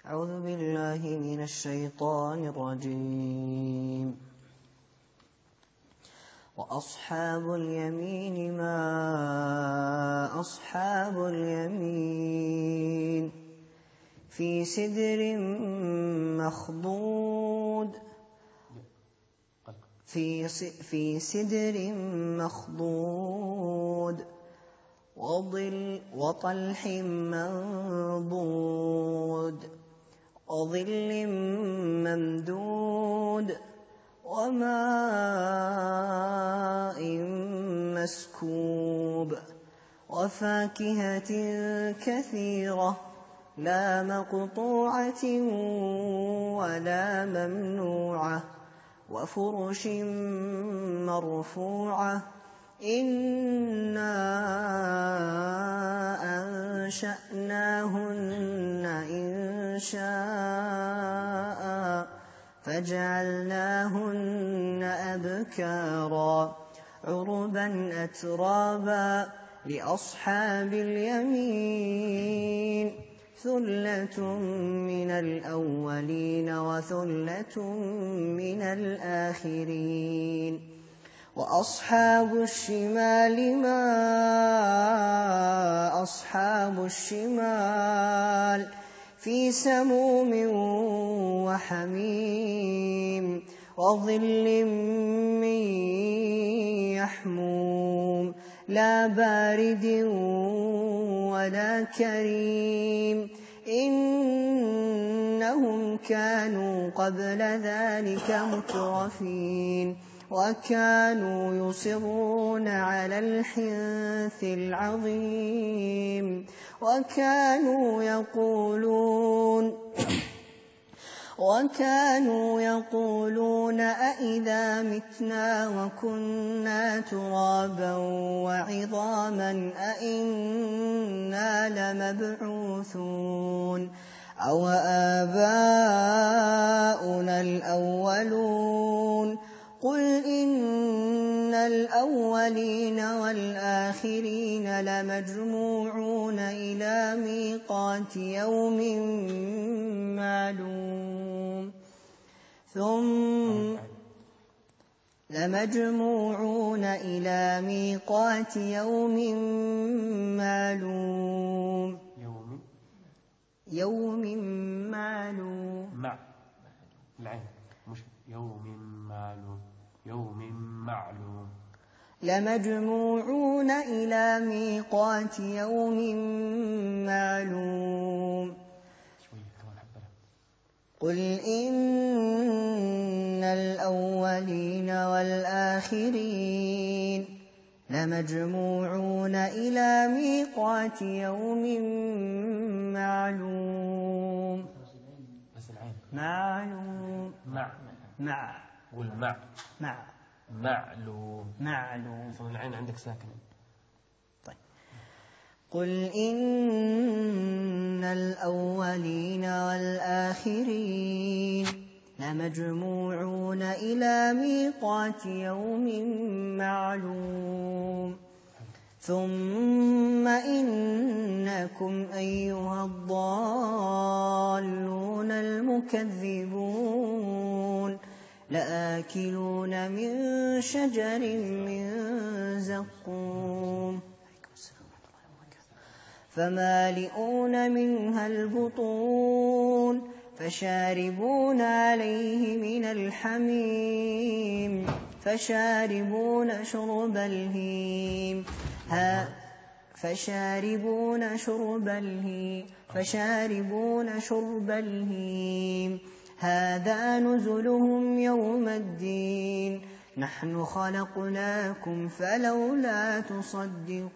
أعوذ بالله من الشيطان الرجيم. وأصحاب اليمين ما أصحاب اليمين في سدر مخضود في سدر مخضود وطلح منضود وظل ممدود وماء مسكوب وفاكهة كثيرة لا مقطوعة ولا ممنوعة وفرش مرفوعة إنا أنشأناهن إنشاء فجعلناهن أبكارا عربا أترابا لأصحاب اليمين ثلة من الأولين وثلة من الآخرين وأصحاب الشمال ما أصحاب الشمال في سموم وحميم وظل من يحموم لا بارد ولا كريم إنهم كانوا قبل ذلك مترفين وكانوا يصرون على الحنث العظيم وكانوا يقولون أئذا متنا وكنا ترابا وعظاما أئنا لمبعوثون أو آباؤنا الأولون قل إن الأولين والآخرين لمجموعون إلى ميقات يوم معلوم لمجموعون إلى ميقات يوم معلوم يوم معلوم مع العين مش يوم معلوم لمجموعون إلى ميقات يوم معلوم قل إن الأولين والآخرين لمجموعون إلى ميقات يوم معلوم معلوم معلوم العين عندك ساكنة. طيب قل إن الأولين والآخرين لمجموعون إلى ميقات يوم معلوم ثم إنكم أيها الضالون المكذبون لآكلون من شجر من زقوم فمالئون منها البطون فشاربون عليه من الحميم فشاربون شرب الهيم هذا نزلهم يوم الدين نحن خلقناكم فلولا تصدقون.